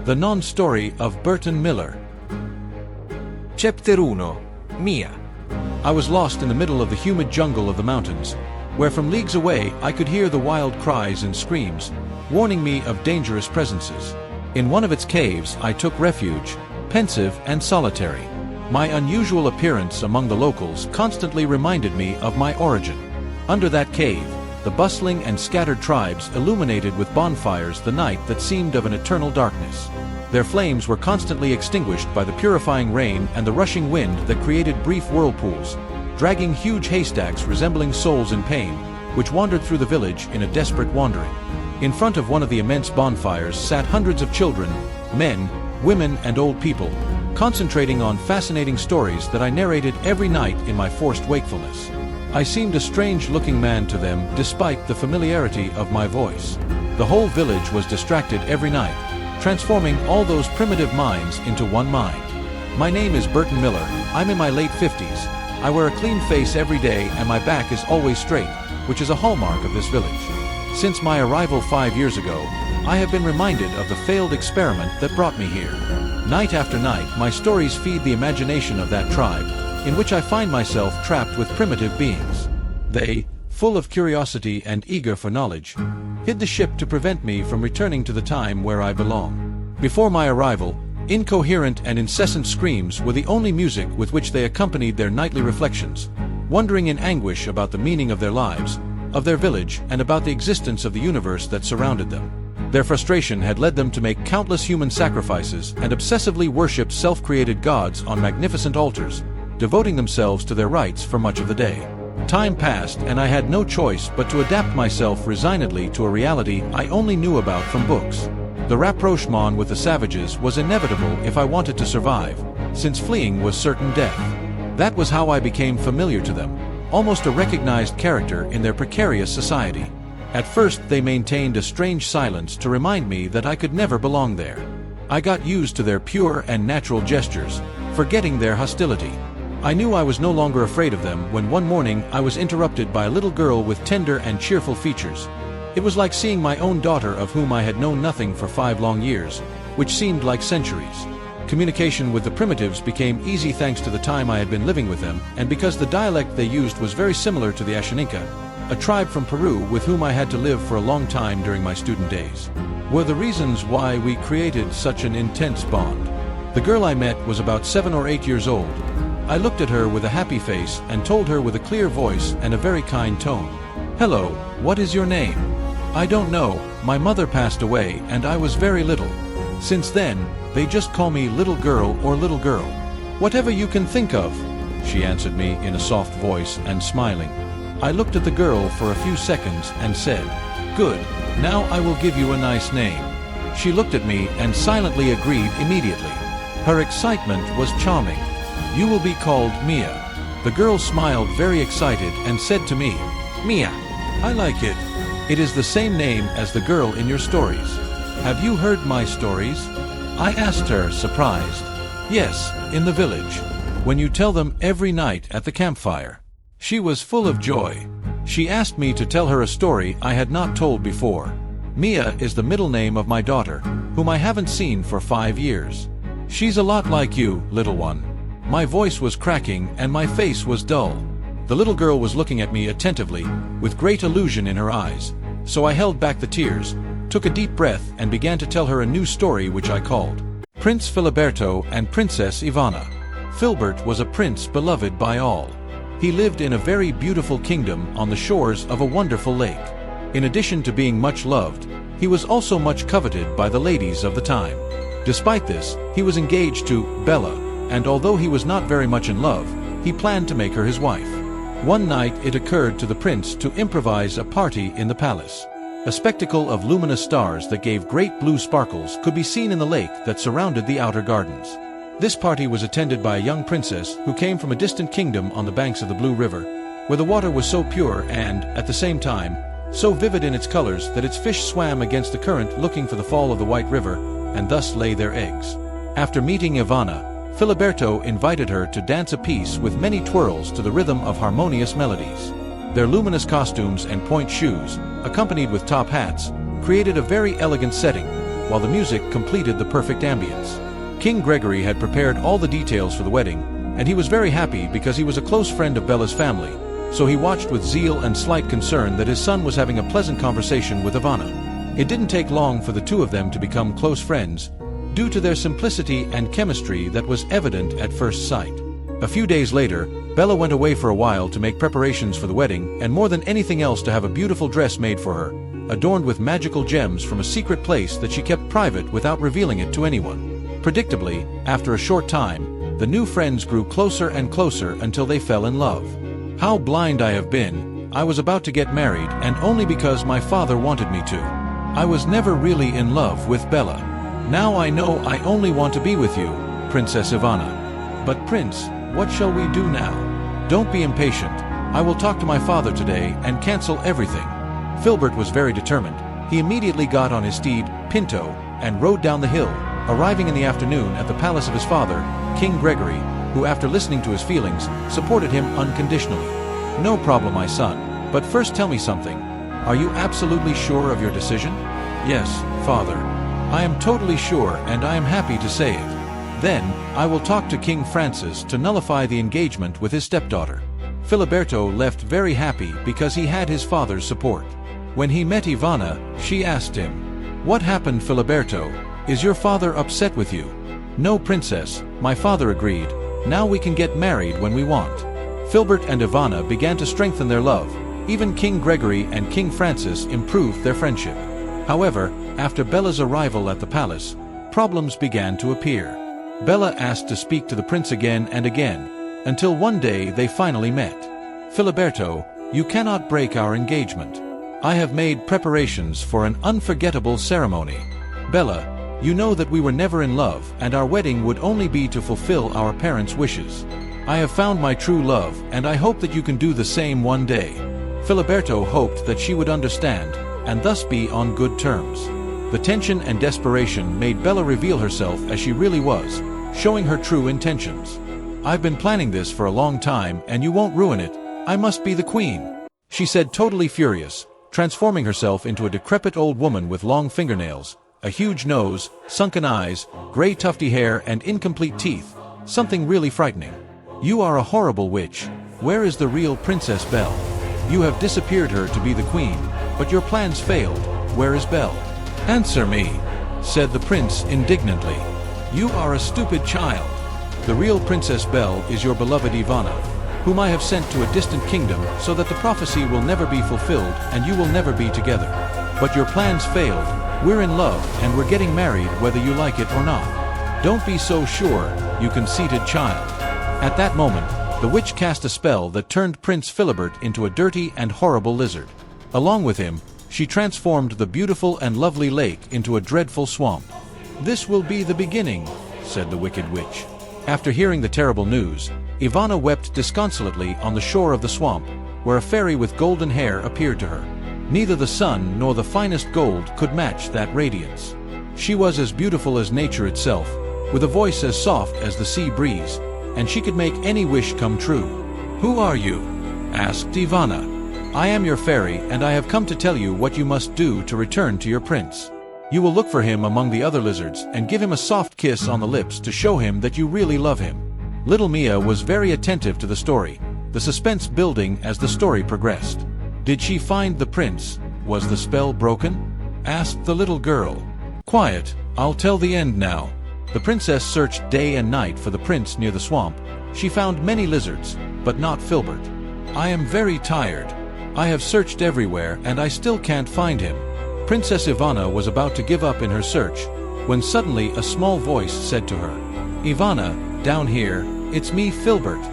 The Non-Story of Burton Miller. Chapter 1. Mia. I was lost in the middle of the humid jungle of the mountains, where from leagues away I could hear the wild cries and screams, warning me of dangerous presences. In one of its caves I took refuge, pensive and solitary. My unusual appearance among the locals constantly reminded me of my origin. Under that cave, the bustling and scattered tribes illuminated with bonfires the night that seemed of an eternal darkness. Their flames were constantly extinguished by the purifying rain and the rushing wind that created brief whirlpools, dragging huge haystacks resembling souls in pain, which wandered through the village in a desperate wandering. In front of one of the immense bonfires sat hundreds of children, men, women and old people, concentrating on fascinating stories that I narrated every night in my forced wakefulness. I seemed a strange-looking man to them despite the familiarity of my voice. The whole village was distracted every night, transforming all those primitive minds into one mind. My name is Burton Miller. I'm in my late 50s. I wear a clean face every day and my back is always straight, which is a hallmark of this village. Since my arrival 5 years ago, I have been reminded of the failed experiment that brought me here. Night after night, my stories feed the imagination of that tribe, in which I find myself trapped with primitive beings. They, full of curiosity and eager for knowledge, hid the ship to prevent me from returning to the time where I belong. Before my arrival, incoherent and incessant screams were the only music with which they accompanied their nightly reflections, wondering in anguish about the meaning of their lives, of their village, and about the existence of the universe that surrounded them. Their frustration had led them to make countless human sacrifices and obsessively worship self-created gods on magnificent altars, devoting themselves to their rites for much of the day. Time passed and I had no choice but to adapt myself resignedly to a reality I only knew about from books. The rapprochement with the savages was inevitable if I wanted to survive, since fleeing was certain death. That was how I became familiar to them, almost a recognized character in their precarious society. At first they maintained a strange silence to remind me that I could never belong there. I got used to their pure and natural gestures, forgetting their hostility. I knew I was no longer afraid of them when one morning I was interrupted by a little girl with tender and cheerful features. It was like seeing my own daughter, of whom I had known nothing for 5 long years, which seemed like centuries. Communication with the primitives became easy thanks to the time I had been living with them, and because the dialect they used was very similar to the Ashaninka, a tribe from Peru with whom I had to live for a long time during my student days, were the reasons why we created such an intense bond. The girl I met was about 7 or 8 years old. I looked at her with a happy face and told her with a clear voice and a very kind tone, "Hello, what is your name?" "I don't know, my mother passed away and I was very little. Since then, they just call me little girl or little girl." "Whatever you can think of," she answered me in a soft voice and smiling. I looked at the girl for a few seconds and said, "Good, now I will give you a nice name." She looked at me and silently agreed immediately. Her excitement was charming. "You will be called Mia." The girl smiled very excited and said to me, "Mia, I like it. It is the same name as the girl in your stories. Have you heard my stories?" I asked her, surprised. "Yes, in the village, when you tell them every night at the campfire." She was full of joy. She asked me to tell her a story I had not told before. Mia is the middle name of my daughter, whom I haven't seen for 5 years. "She's a lot like you, little one." My voice was cracking and my face was dull. The little girl was looking at me attentively, with great illusion in her eyes, so I held back the tears, took a deep breath and began to tell her a new story which I called Prince Filiberto and Princess Ivana. Filbert was a prince beloved by all. He lived in a very beautiful kingdom on the shores of a wonderful lake. In addition to being much loved, he was also much coveted by the ladies of the time. Despite this, he was engaged to Bella, and although he was not very much in love, he planned to make her his wife. One night it occurred to the prince to improvise a party in the palace. A spectacle of luminous stars that gave great blue sparkles could be seen in the lake that surrounded the outer gardens. This party was attended by a young princess who came from a distant kingdom on the banks of the Blue River, where the water was so pure and, at the same time, so vivid in its colors that its fish swam against the current looking for the fall of the White River, and thus lay their eggs. After meeting Ivana, Filiberto invited her to dance a piece with many twirls to the rhythm of harmonious melodies. Their luminous costumes and point shoes, accompanied with top hats, created a very elegant setting, while the music completed the perfect ambience. King Gregory had prepared all the details for the wedding, and he was very happy because he was a close friend of Bella's family, so he watched with zeal and slight concern that his son was having a pleasant conversation with Ivana. It didn't take long for the two of them to become close friends, due to their simplicity and chemistry that was evident at first sight. A few days later, Bella went away for a while to make preparations for the wedding, and more than anything else to have a beautiful dress made for her, adorned with magical gems from a secret place that she kept private without revealing it to anyone. Predictably, after a short time, the new friends grew closer and closer until they fell in love. How blind I have been! I was about to get married, and only because my father wanted me to. I was never really in love with Bella. Now I know I only want to be with you, Princess Ivana. But Prince, what shall we do now? Don't be impatient. I will talk to my father today and cancel everything. Filbert was very determined. He immediately got on his steed, Pinto, and rode down the hill, arriving in the afternoon at the palace of his father, King Gregory, who after listening to his feelings, supported him unconditionally. No problem, my son, but first tell me something. Are you absolutely sure of your decision? Yes, father. I am totally sure, and I am happy to say it. Then, I will talk to King Francis to nullify the engagement with his stepdaughter. Filiberto left very happy because he had his father's support. When he met Ivana, she asked him, "What happened, Filiberto? Is your father upset with you?" "No, princess," my father agreed. "Now we can get married when we want." Filbert and Ivana began to strengthen their love. Even King Gregory and King Francis improved their friendship. However, after Bella's arrival at the palace, problems began to appear. Bella asked to speak to the prince again and again, until one day they finally met. "Filiberto, you cannot break our engagement. I have made preparations for an unforgettable ceremony. Bella, you know that we were never in love, and our wedding would only be to fulfill our parents' wishes. I have found my true love, and I hope that you can do the same one day." Filiberto hoped that she would understand, and thus be on good terms. The tension and desperation made Bella reveal herself as she really was, showing her true intentions. "I've been planning this for a long time, and you won't ruin it. I must be the queen," she said, totally furious, transforming herself into a decrepit old woman with long fingernails, a huge nose, sunken eyes, gray tufty hair, and incomplete teeth, something really frightening. "You are a horrible witch. Where is the real Princess Belle? You have disappeared her to be the queen, but your plans failed. Where is Belle? Answer me," said the prince indignantly. "You are a stupid child. The real Princess Belle is your beloved Ivana, whom I have sent to a distant kingdom so that the prophecy will never be fulfilled and you will never be together. But your plans failed. We're in love and we're getting married whether you like it or not. Don't be so sure, you conceited child." At that moment, the witch cast a spell that turned Prince Philibert into a dirty and horrible lizard. Along with him, she transformed the beautiful and lovely lake into a dreadful swamp. "This will be the beginning," said the wicked witch. After hearing the terrible news, Ivana wept disconsolately on the shore of the swamp, where a fairy with golden hair appeared to her. Neither the sun nor the finest gold could match that radiance. She was as beautiful as nature itself, with a voice as soft as the sea breeze, and she could make any wish come true. "Who are you?" asked Ivana. "I am your fairy, and I have come to tell you what you must do to return to your prince. You will look for him among the other lizards and give him a soft kiss on the lips to show him that you really love him." Little Mia was very attentive to the story, the suspense building as the story progressed. "Did she find the prince? Was the spell broken?" asked the little girl. "Quiet, I'll tell the end now." The princess searched day and night for the prince near the swamp. She found many lizards, but not Filbert. "I am very tired. I have searched everywhere and I still can't find him." Princess Ivana was about to give up in her search, when suddenly a small voice said to her, "Ivana, down here, it's me, Filbert.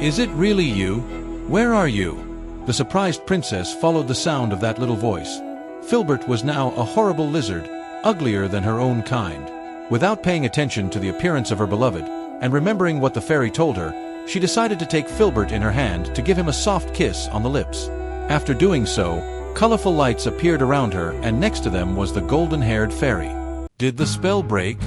Is it really you? Where are you?" The surprised princess followed the sound of that little voice. Filbert was now a horrible lizard, uglier than her own kind. Without paying attention to the appearance of her beloved, and remembering what the fairy told her, she decided to take Filbert in her hand to give him a soft kiss on the lips. After doing so, colorful lights appeared around her, and next to them was the golden-haired fairy. "Did the spell break?"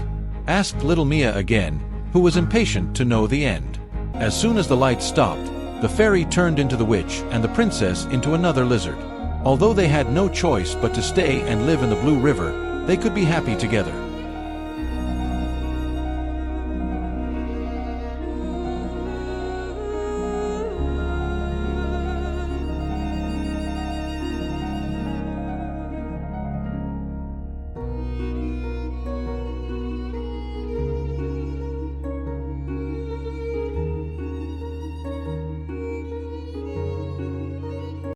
asked little Mia again, who was impatient to know the end. As soon as the lights stopped, the fairy turned into the witch and the princess into another lizard. Although they had no choice but to stay and live in the Blue River, they could be happy together.